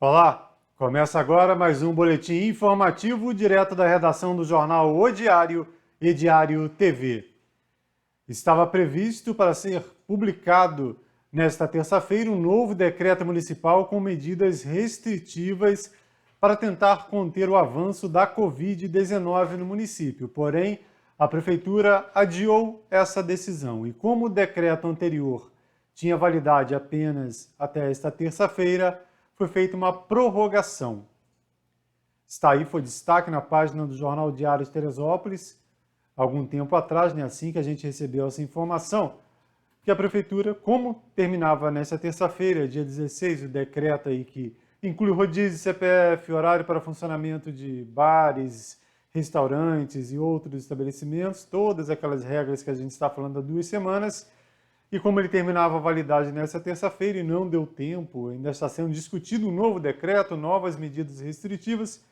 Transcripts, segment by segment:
Olá, começa agora mais um boletim informativo direto da redação do jornal O Diário e Diário TV. Estava previsto para ser publicado nesta terça-feira um novo decreto municipal com medidas restritivas para tentar conter o avanço da Covid-19 no município. Porém, a prefeitura adiou essa decisão e como o decreto anterior tinha validade apenas até esta terça-feira, foi feita uma prorrogação. Está aí, foi destaque na página do Jornal Diário de Teresópolis, algum tempo atrás, né, assim que a gente recebeu essa informação, que a Prefeitura, como terminava nesta terça-feira, dia 16, o decreto aí que inclui rodízio, CPF, horário para funcionamento de bares, restaurantes e outros estabelecimentos, todas aquelas regras que a gente está falando há 2 semanas, e como ele terminava a validade nessa terça-feira e não deu tempo, ainda está sendo discutido um novo decreto, novas medidas restritivas,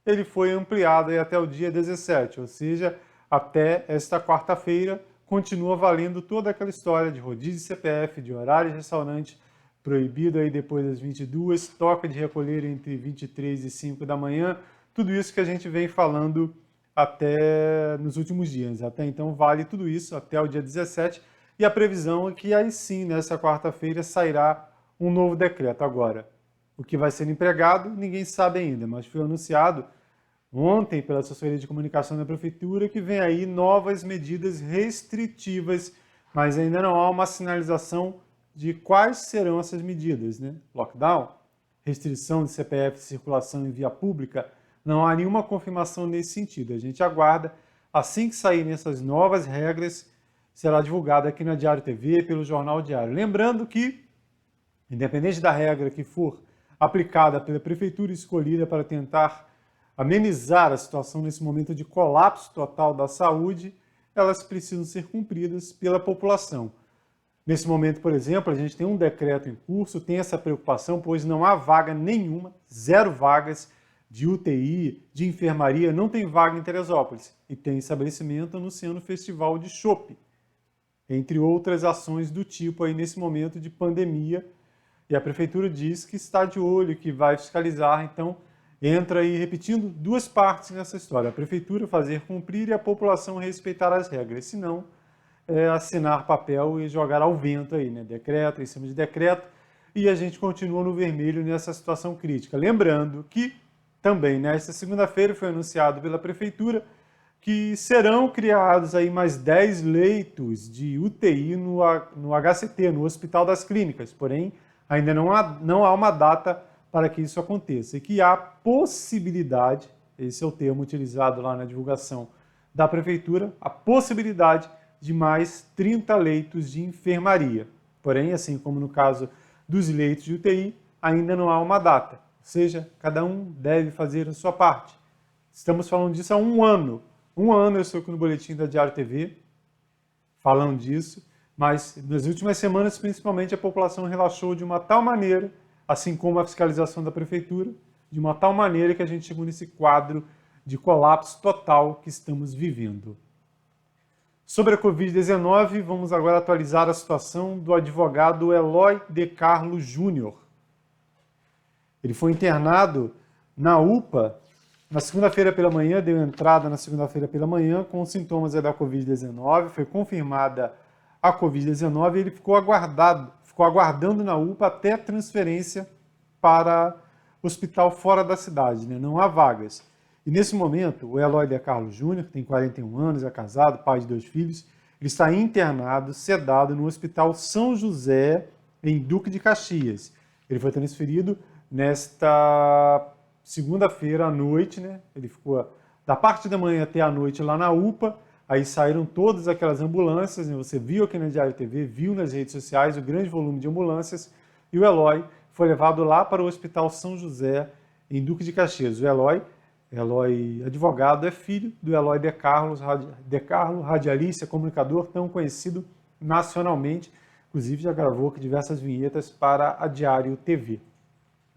ele foi ampliado aí até o dia 17, ou seja, até esta quarta-feira continua valendo toda aquela história de rodízio CPF, de horário de restaurante proibido aí depois das 22, toca de recolher entre 23 e 5 da manhã, tudo isso que a gente vem falando até nos últimos dias. Até então vale tudo isso até o dia 17, e a previsão é que aí sim, nessa quarta-feira, sairá um novo decreto. Agora, o que vai ser empregado, ninguém sabe ainda, mas foi anunciado ontem pela assessoria de comunicação da Prefeitura que vem aí novas medidas restritivas, mas ainda não há uma sinalização de quais serão essas medidas, né? Lockdown, restrição de CPF de circulação em via pública, não há nenhuma confirmação nesse sentido. A gente aguarda, assim que saírem essas novas regras, será divulgada aqui na Diário TV pelo Jornal Diário. Lembrando que, independente da regra que for aplicada pela Prefeitura escolhida para tentar amenizar a situação nesse momento de colapso total da saúde, elas precisam ser cumpridas pela população. Nesse momento, por exemplo, a gente tem um decreto em curso, tem essa preocupação, pois não há vaga nenhuma, 0 vagas de UTI, de enfermaria, não tem vaga em Teresópolis. E tem estabelecimento anunciando festival de chopp, entre outras ações do tipo aí nesse momento de pandemia. E a Prefeitura diz que está de olho, que vai fiscalizar, então entra aí repetindo 2 partes nessa história. A Prefeitura fazer cumprir e a população respeitar as regras, senão assinar papel e jogar ao vento aí, né? Decreto em cima de decreto, e a gente continua no vermelho nessa situação crítica. Lembrando que também nesta segunda-feira foi anunciado pela Prefeitura que serão criados aí mais 10 leitos de UTI no HCT, no Hospital das Clínicas, porém ainda não há uma data para que isso aconteça, e que há possibilidade, esse é o termo utilizado lá na divulgação da Prefeitura, a possibilidade de mais 30 leitos de enfermaria. Porém, assim como no caso dos leitos de UTI, ainda não há uma data, ou seja, cada um deve fazer a sua parte. Estamos falando disso há 1 ano. 1 ano eu estou aqui no Boletim da Diário TV, falando disso, mas nas últimas semanas, principalmente, a população relaxou de uma tal maneira, assim como a fiscalização da Prefeitura, de uma tal maneira que a gente chegou nesse quadro de colapso total que estamos vivendo. Sobre a Covid-19, vamos agora atualizar a situação do advogado Eloy de Carlos Júnior. Ele foi internado na UPA na segunda-feira pela manhã, deu entrada na segunda-feira pela manhã com sintomas da Covid-19, foi confirmada a Covid-19 e ele ficou aguardando na UPA até a transferência para hospital fora da cidade, né? Não há vagas. E nesse momento, o Eloy de Carlos Júnior, que tem 41 anos, é casado, pai de 2 filhos, ele está internado, sedado no Hospital São José, em Duque de Caxias. Ele foi transferido nesta segunda-feira à noite, né? Ele ficou da parte da manhã até a noite lá na UPA, aí saíram todas aquelas ambulâncias, né? Você viu aqui na Diário TV, viu nas redes sociais o grande volume de ambulâncias, e o Eloy foi levado lá para o Hospital São José, em Duque de Caxias. O Eloy advogado, é filho do Eloy de Carlos, radialista, comunicador tão conhecido nacionalmente, inclusive já gravou aqui diversas vinhetas para a Diário TV.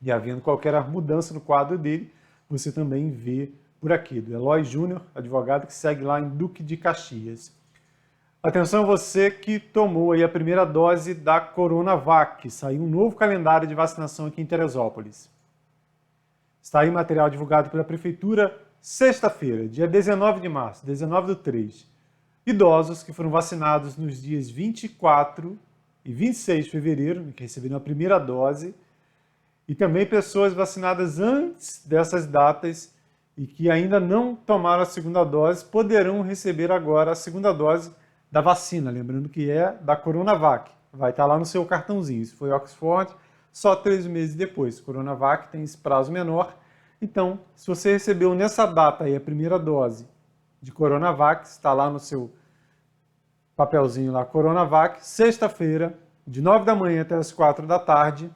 E havendo qualquer mudança no quadro dele, você também vê por aqui, do Eloy Júnior, advogado que segue lá em Duque de Caxias. Atenção você que tomou aí a primeira dose da Coronavac, saiu um novo calendário de vacinação aqui em Teresópolis. Está aí material divulgado pela Prefeitura sexta-feira, dia 19 de março, 19/3. Idosos que foram vacinados nos dias 24 e 26 de fevereiro, que receberam a primeira dose, e também pessoas vacinadas antes dessas datas e que ainda não tomaram a segunda dose, poderão receber agora a segunda dose da vacina, lembrando que é da Coronavac. Vai estar lá no seu cartãozinho. Se foi Oxford, só 3 meses depois. Coronavac tem esse prazo menor. Então, se você recebeu nessa data aí a primeira dose de Coronavac, está lá no seu papelzinho lá, Coronavac, sexta-feira, de 9 da manhã até as 4 da tarde,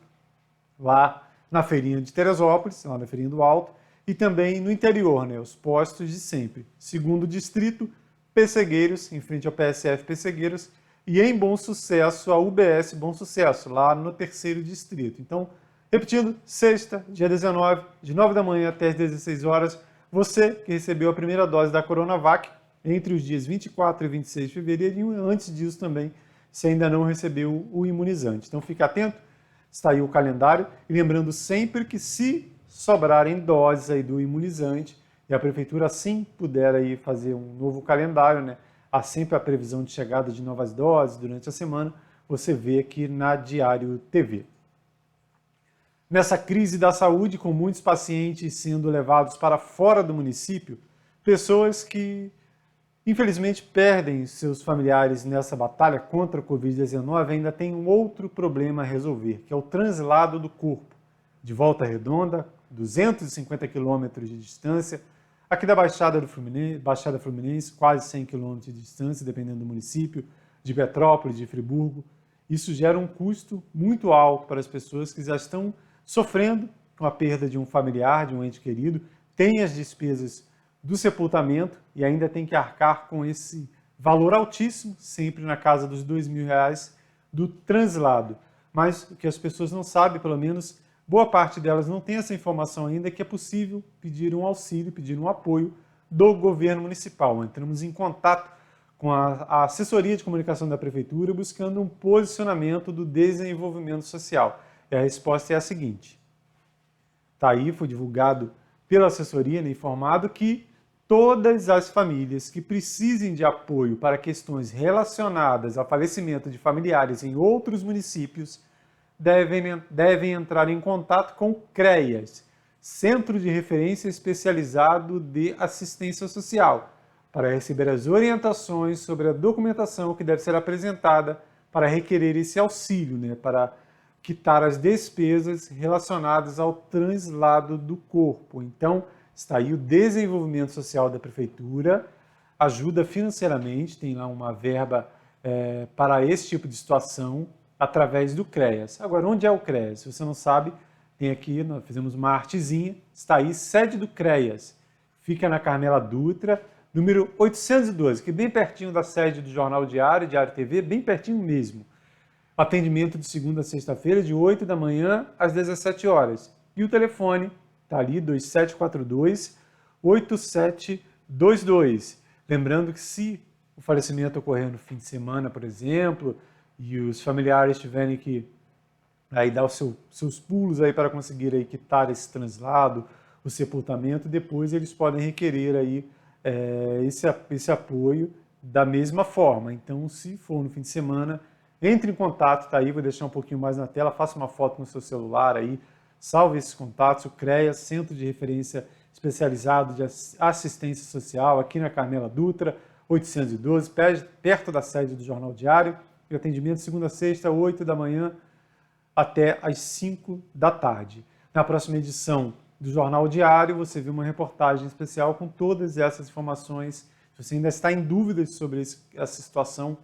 lá na feirinha de Teresópolis, lá na feirinha do Alto, e também no interior, né, os postos de sempre. Segundo distrito, Pessegueiros, em frente ao PSF Pessegueiros, e em Bom Sucesso, a UBS Bom Sucesso, lá no terceiro distrito. Então, repetindo, sexta, dia 19, de 9 da manhã até as 16 horas, você que recebeu a primeira dose da Coronavac, entre os dias 24 e 26 de fevereiro, e antes disso também, se ainda não recebeu o imunizante. Então, fique atento, está aí o calendário, e lembrando sempre que se sobrarem doses aí do imunizante, e a Prefeitura assim puder aí fazer um novo calendário, né? Há sempre a previsão de chegada de novas doses durante a semana, você vê aqui na Diário TV. Nessa crise da saúde, com muitos pacientes sendo levados para fora do município, pessoas que infelizmente perdem seus familiares nessa batalha contra a Covid-19 ainda tem um outro problema a resolver, que é o translado do corpo. De Volta Redonda, 250 quilômetros de distância, aqui da Baixada Fluminense, quase 100 quilômetros de distância, dependendo do município, de Petrópolis, de Friburgo. Isso gera um custo muito alto para as pessoas que já estão sofrendo com a perda de um familiar, de um ente querido, tem as despesas do sepultamento e ainda tem que arcar com esse valor altíssimo, sempre na casa dos R$2.000, do translado. Mas o que as pessoas não sabem, pelo menos boa parte delas não tem essa informação ainda, é que é possível pedir um auxílio, pedir um apoio do governo municipal. Entramos em contato com a assessoria de comunicação da Prefeitura buscando um posicionamento do desenvolvimento social. E a resposta é a seguinte. Está aí, foi divulgado pela assessoria, né, informado que todas as famílias que precisem de apoio para questões relacionadas ao falecimento de familiares em outros municípios devem entrar em contato com o CREAS, Centro de Referência Especializado de Assistência Social, para receber as orientações sobre a documentação que deve ser apresentada para requerer esse auxílio, né, para quitar as despesas relacionadas ao translado do corpo. Então, está aí o desenvolvimento social da Prefeitura, ajuda financeiramente, tem lá uma verba para esse tipo de situação, através do CREAS. Agora, onde é o CREAS? Se você não sabe, tem aqui, nós fizemos uma artezinha, está aí, sede do CREAS. Fica na Carmela Dutra, número 812, que é bem pertinho da sede do Jornal Diário, Diário TV, bem pertinho mesmo. Atendimento de segunda a sexta-feira, de 8 da manhã às 17 horas. E o telefone está ali, 2742-8722. Lembrando que se o falecimento ocorrer no fim de semana, por exemplo, e os familiares tiverem que aí dar os seus pulos aí para conseguir aí quitar esse translado, o sepultamento, depois eles podem requerer aí esse apoio da mesma forma. Então, se for no fim de semana, entre em contato, tá aí, vou deixar um pouquinho mais na tela, faça uma foto no seu celular aí, salve esses contatos, o CREAS, Centro de Referência Especializado de Assistência Social, aqui na Carmela Dutra, 812, perto da sede do Jornal Diário, e atendimento segunda a sexta, 8 da manhã até às 5 da tarde. Na próxima edição do Jornal Diário, você vê uma reportagem especial com todas essas informações. Se você ainda está em dúvidas sobre essa situação,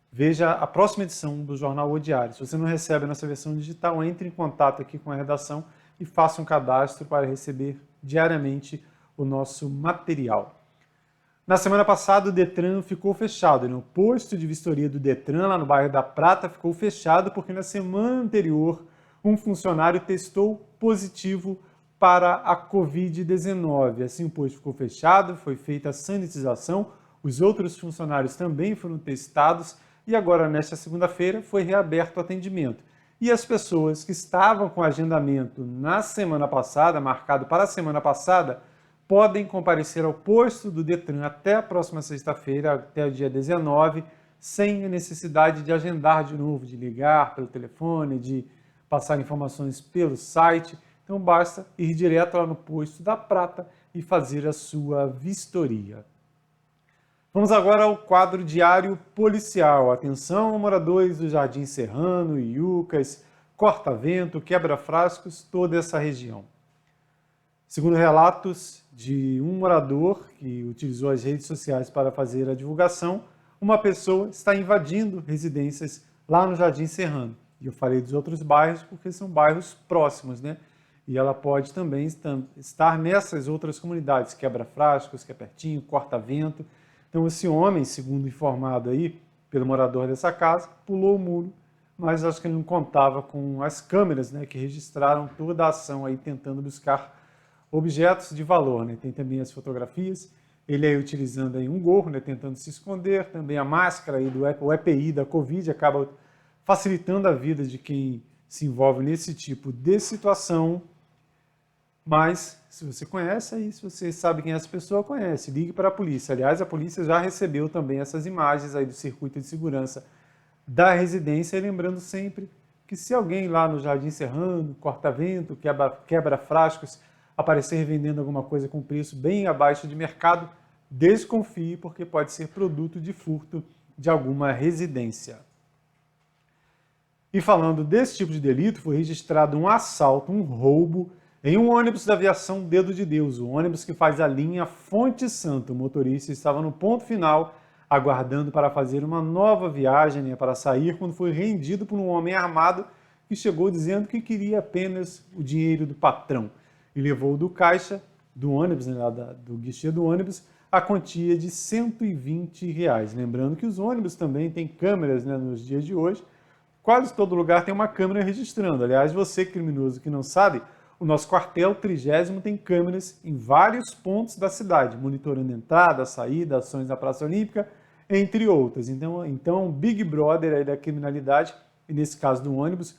veja a próxima edição do Jornal O Diário. Se você não recebe a nossa versão digital, entre em contato aqui com a redação e faça um cadastro para receber diariamente o nosso material. Na semana passada, o Detran ficou fechado. O posto de vistoria do Detran, lá no bairro da Prata, ficou fechado porque na semana anterior um funcionário testou positivo para a Covid-19. Assim, o posto ficou fechado, foi feita a sanitização, os outros funcionários também foram testados e agora, nesta segunda-feira, foi reaberto o atendimento. e as pessoas que estavam com agendamento na semana passada, marcado para a semana passada, podem comparecer ao posto do Detran até a próxima sexta-feira, até o dia 19, sem a necessidade de agendar de novo, de ligar pelo telefone, de passar informações pelo site. Então basta ir direto lá no posto da Prata e fazer a sua vistoria. Vamos agora ao quadro diário policial. Atenção, moradores do Jardim Serrano, Iucas, Corta-Vento, Quebra-Frascos, toda essa região. Segundo relatos de um morador que utilizou as redes sociais para fazer a divulgação, uma pessoa está invadindo residências lá no Jardim Serrano. E eu falei dos outros bairros porque são bairros próximos, né? E ela pode também estar nessas outras comunidades, Quebra-Frascos, que é pertinho, Corta-Vento. Então esse homem, segundo informado aí pelo morador dessa casa, pulou o muro, mas acho que ele não contava com as câmeras, né, que registraram toda a ação aí tentando buscar objetos de valor, né? Tem também as fotografias, ele aí utilizando aí um gorro, né, tentando se esconder, também a máscara aí o EPI da Covid acaba facilitando a vida de quem se envolve nesse tipo de situação. Mas, se você conhece aí, se você sabe quem é essa pessoa, conhece, ligue para a polícia. Aliás, a polícia já recebeu também essas imagens aí do circuito de segurança da residência, e lembrando sempre que se alguém lá no Jardim Serrano, Corta-Vento, Quebra-Frascos, aparecer vendendo alguma coisa com preço bem abaixo de mercado, desconfie, porque pode ser produto de furto de alguma residência. E falando desse tipo de delito, foi registrado um assalto, um roubo, em um ônibus da aviação Dedo de Deus, o ônibus que faz a linha Fonte Santa. O motorista estava no ponto final, aguardando para fazer uma nova viagem, né, para sair, quando foi rendido por um homem armado que chegou dizendo que queria apenas o dinheiro do patrão e levou do caixa do ônibus, né, do guichê do ônibus, a quantia de R$120. Lembrando que os ônibus também têm câmeras, né, nos dias de hoje. Quase todo lugar tem uma câmera registrando. Aliás, você criminoso que não sabe, o nosso quartel 30º tem câmeras em vários pontos da cidade, monitorando entrada, saída, ações na Praça Olímpica, entre outras. Então Big Brother aí da criminalidade, e nesse caso do ônibus,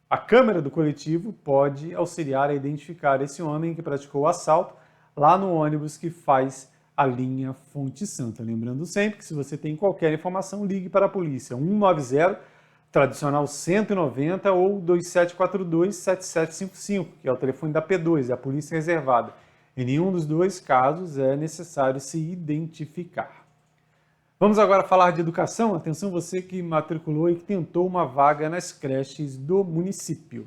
a câmera do coletivo pode auxiliar a identificar esse homem que praticou o assalto lá no ônibus que faz a linha Fonte Santa. Lembrando sempre que se você tem qualquer informação, ligue para a polícia 190, tradicional 190 ou 2742-7755, que é o telefone da P2, a Polícia Reservada. Em nenhum dos dois casos é necessário se identificar. Vamos agora falar de educação. Atenção você que matriculou e que tentou uma vaga nas creches do município.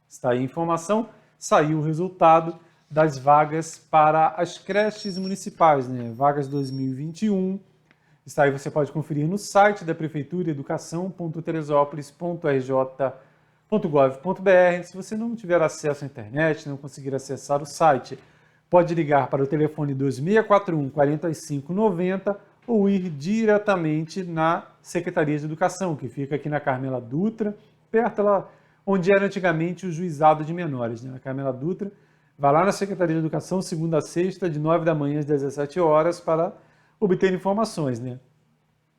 Está aí a informação, saiu o resultado das vagas para as creches municipais, né? Vagas 2021. Está aí, você pode conferir no site da Prefeitura, educação.teresópolis.rj.gov.br. Se você não tiver acesso à internet, não conseguir acessar o site, pode ligar para o telefone 2641-4590 ou ir diretamente na Secretaria de Educação, que fica aqui na Carmela Dutra, perto lá onde era antigamente o Juizado de Menores, né? Na Carmela Dutra. Vai lá na Secretaria de Educação, segunda a sexta, de 9 da manhã às 17 horas, para obter informações, né?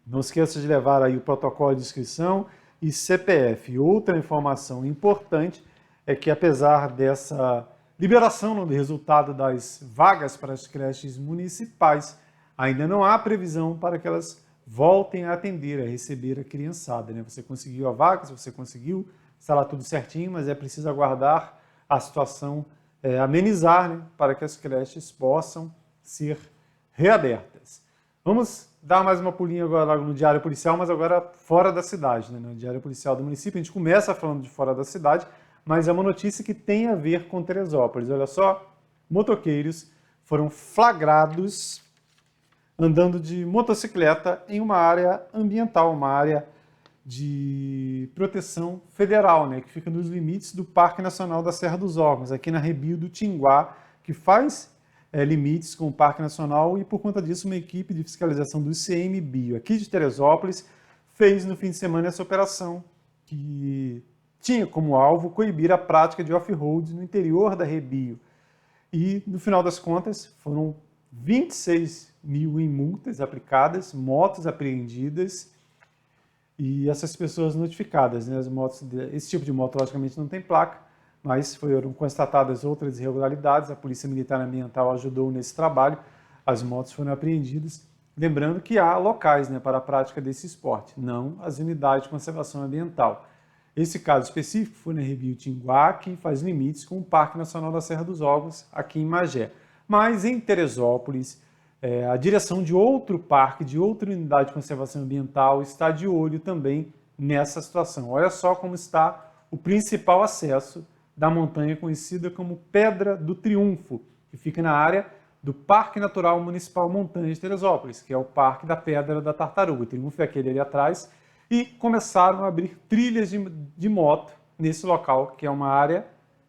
Não esqueça de levar aí o protocolo de inscrição e CPF. Outra informação importante é que, apesar dessa liberação do resultado das vagas para as creches municipais, ainda não há previsão para que elas voltem a atender, a receber a criançada, né? Você conseguiu a vaga, se você conseguiu, está lá tudo certinho, mas é preciso aguardar a situação amenizar, né, para que as creches possam ser reabertas. Vamos dar mais uma pulinha agora no Diário Policial, mas agora fora da cidade, né? No Diário Policial do município. A gente começa falando de fora da cidade, mas é uma notícia que tem a ver com Teresópolis. Olha só, motoqueiros foram flagrados andando de motocicleta em uma área ambiental, uma área de proteção federal, né, que fica nos limites do Parque Nacional da Serra dos Órgãos, aqui na Rebio do Tinguá, que faz limites com o Parque Nacional, e por conta disso uma equipe de fiscalização do ICMBio aqui de Teresópolis fez no fim de semana essa operação, que tinha como alvo coibir a prática de off-road no interior da Rebio. E no final das contas foram 26 mil em multas aplicadas, motos apreendidas, e essas pessoas notificadas, né? As motos, esse tipo de moto logicamente não tem placa, mas foram constatadas outras irregularidades, a Polícia Militar Ambiental ajudou nesse trabalho, as motos foram apreendidas, lembrando que há locais, né, para a prática desse esporte, não as unidades de conservação ambiental. Esse caso específico foi na Rebio Tinguá, que faz limites com o Parque Nacional da Serra dos Ogros, aqui em Magé. Mas em Teresópolis, a direção de outro parque, de outra unidade de conservação ambiental, está de olho também nessa situação. Olha só como está o principal acesso da montanha conhecida como Pedra do Triunfo, que fica na área do Parque Natural Municipal Montanha de Teresópolis, que é o Parque da Pedra da Tartaruga. O Triunfo é aquele ali atrás, e começaram a abrir trilhas de moto nesse local, que é uma área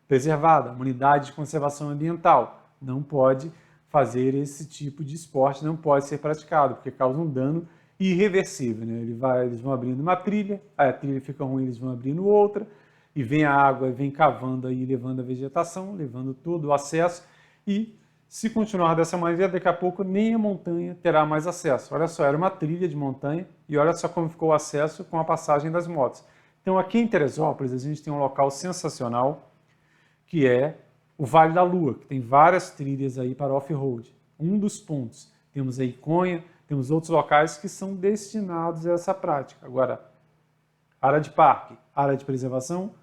preservada, uma unidade de conservação ambiental. Não pode fazer esse tipo de esporte, não pode ser praticado, porque causa um dano irreversível. Né? Eles vão abrindo uma trilha, aí a trilha fica ruim, eles vão abrindo outra, e vem a água, vem cavando aí, levando a vegetação, levando todo o acesso, e se continuar dessa maneira, daqui a pouco nem a montanha terá mais acesso. Olha só, era uma trilha de montanha e olha só como ficou o acesso com a passagem das motos. Então aqui em Teresópolis a gente tem um local sensacional que é o Vale da Lua, que tem várias trilhas aí para off-road. Um dos pontos. Temos aí Conha, temos outros locais que são destinados a essa prática. Agora, área de parque, área de preservação,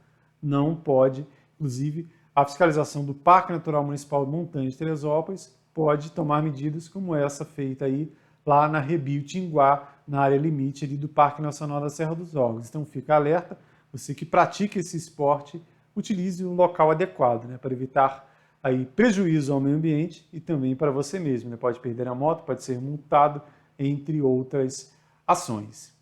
não pode, inclusive, a fiscalização do Parque Natural Municipal de Montanha de Teresópolis pode tomar medidas como essa feita aí lá na Rebio Tinguá, na área limite ali do Parque Nacional da Serra dos Ogros. Então fica alerta, você que pratica esse esporte, utilize um local adequado, né, para evitar aí prejuízo ao meio ambiente e também para você mesmo. Né? Pode perder a moto, pode ser multado, entre outras ações.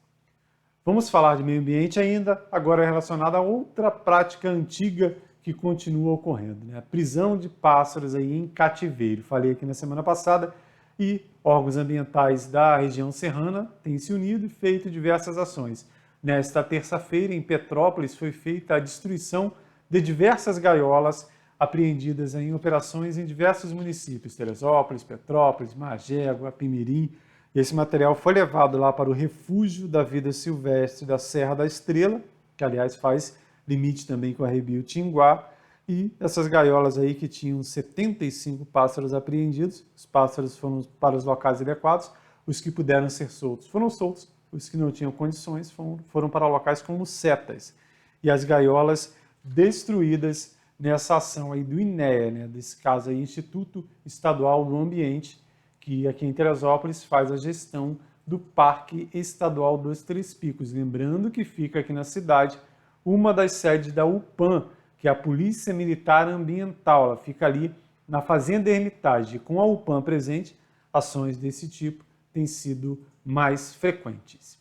Vamos falar de meio ambiente ainda, agora relacionada a outra prática antiga que continua ocorrendo, né? A prisão de pássaros aí em cativeiro. Falei aqui na semana passada e órgãos ambientais da região serrana têm se unido e feito diversas ações. Nesta terça-feira, em Petrópolis, foi feita a destruição de diversas gaiolas apreendidas em operações em diversos municípios, Teresópolis, Petrópolis, Magé, Guapimirim. Esse material foi levado lá para o Refúgio da Vida Silvestre da Serra da Estrela, que aliás faz limite também com a Rebio Tinguá, e essas gaiolas aí que tinham 75 pássaros apreendidos, os pássaros foram para os locais adequados, os que puderam ser soltos foram soltos, os que não tinham condições foram para locais como setas. E as gaiolas destruídas nessa ação aí do INEA, né, desse caso aí, Instituto Estadual do Ambiente, que aqui em Teresópolis faz a gestão do Parque Estadual dos Três Picos. Lembrando que fica aqui na cidade uma das sedes da UPAM, que é a Polícia Militar Ambiental. Ela fica ali na Fazenda Hermitage. Com a UPAM presente, ações desse tipo têm sido mais frequentes.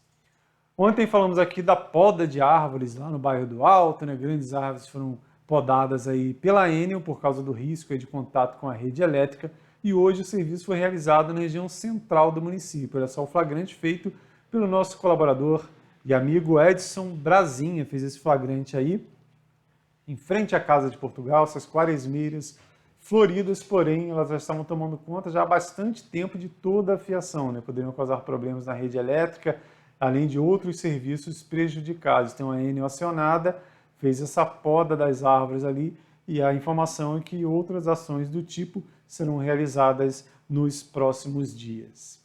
Ontem falamos aqui da poda de árvores lá no bairro do Alto, né? Grandes árvores foram podadas aí pela Enel por causa do risco de contato com a rede elétrica, e hoje o serviço foi realizado na região central do município. Olha só o flagrante feito pelo nosso colaborador e amigo Edson Brasinha, fez esse flagrante aí, em frente à Casa de Portugal, essas quaresmeiras floridas, porém elas já estavam tomando conta já há bastante tempo de toda a fiação, né? Poderiam causar problemas na rede elétrica, além de outros serviços prejudicados. Então a Enel acionada fez essa poda das árvores ali, e a informação é que outras ações do tipo serão realizadas nos próximos dias.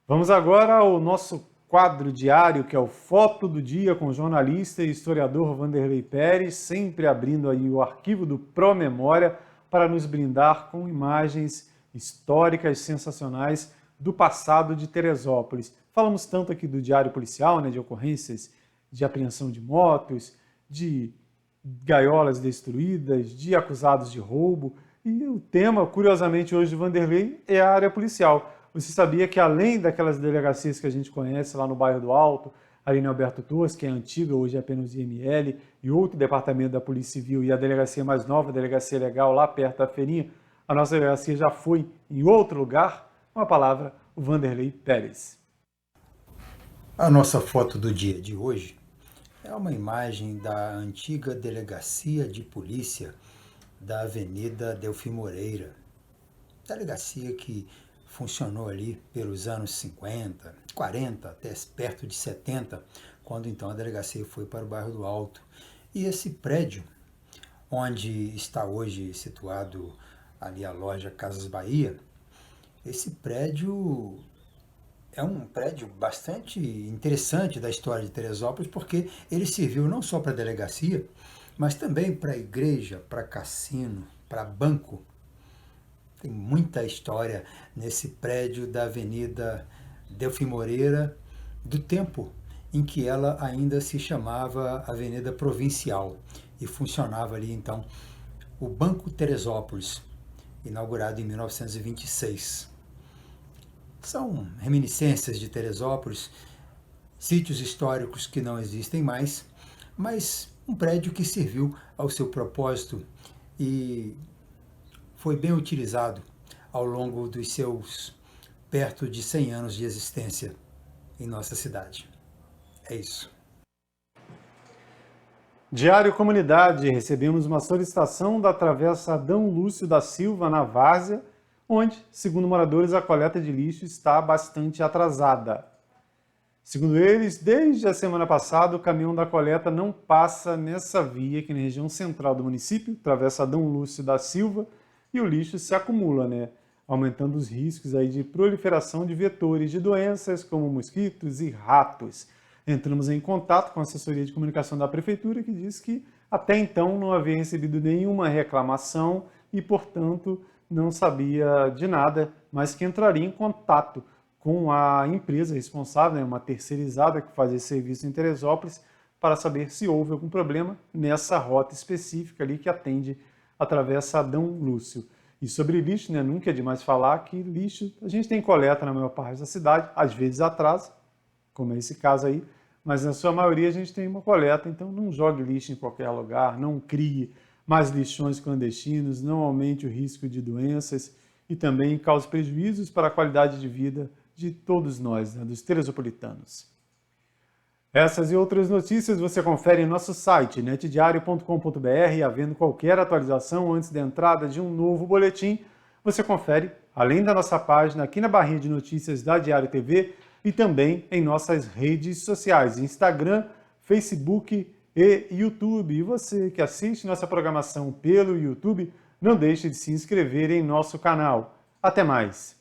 Vamos agora ao nosso quadro diário, que é o Foto do Dia, com o jornalista e historiador Vanderlei Pérez, sempre abrindo aí o arquivo do Promemória para nos brindar com imagens históricas sensacionais do passado de Teresópolis. Falamos tanto aqui do diário policial, né, de ocorrências de apreensão de motos, de gaiolas destruídas, de acusados de roubo, e o tema, curiosamente, hoje de Vanderlei é a área policial. Você sabia que além daquelas delegacias que a gente conhece lá no bairro do Alto, ali no Alberto Torres, que é antiga, hoje é apenas o IML, e outro departamento da Polícia Civil, e a delegacia mais nova, a Delegacia Legal, lá perto da feirinha, a nossa delegacia já foi em outro lugar. Com a palavra, o Vanderlei Pérez. A nossa foto do dia de hoje é uma imagem da antiga Delegacia de Polícia da Avenida Delfim Moreira. Delegacia que funcionou ali pelos anos 50, 40, até perto de 70, quando então a delegacia foi para o bairro do Alto. E esse prédio, onde está hoje situado ali a loja Casas Bahia, esse prédio é um prédio bastante interessante da história de Teresópolis, porque ele serviu não só para a delegacia, mas também para a igreja, para cassino, para banco. Tem muita história nesse prédio da Avenida Delfim Moreira, do tempo em que ela ainda se chamava Avenida Provincial e funcionava ali então o Banco Teresópolis, inaugurado em 1926. São reminiscências de Teresópolis, sítios históricos que não existem mais, mas um prédio que serviu ao seu propósito e foi bem utilizado ao longo dos seus perto de 100 anos de existência em nossa cidade. É isso. Diário Comunidade, recebemos uma solicitação da Travessa Adão Lúcio da Silva, na Várzea, onde, segundo moradores, a coleta de lixo está bastante atrasada. Segundo eles, desde a semana passada, o caminhão da coleta não passa nessa via aqui na região central do município, Travessa Adão Lúcio da Silva, e o lixo se acumula, aumentando os riscos aí de proliferação de vetores de doenças como mosquitos e ratos. Entramos em contato com a assessoria de comunicação da prefeitura, que diz que até então não havia recebido nenhuma reclamação e, portanto, não sabia de nada, mas que entraria em contato com a empresa responsável, uma terceirizada que faz esse serviço em Teresópolis, para saber se houve algum problema nessa rota específica ali que atende a Travessa Adão Lúcio. E sobre lixo, nunca é demais falar que lixo, a gente tem coleta na maior parte da cidade, às vezes atrasa, como é esse caso aí, mas na sua maioria a gente tem uma coleta, então não jogue lixo em qualquer lugar, não crie mais lixões clandestinos, não aumente o risco de doenças e também cause prejuízos para a qualidade de vida de todos nós, dos teresopolitanos. Essas e outras notícias você confere em nosso site, netdiario.com.br, havendo qualquer atualização antes da entrada de um novo boletim, você confere, além da nossa página aqui na barrinha de notícias da Diário TV e também em nossas redes sociais, Instagram, Facebook e YouTube. E você que assiste nossa programação pelo YouTube, não deixe de se inscrever em nosso canal. Até mais!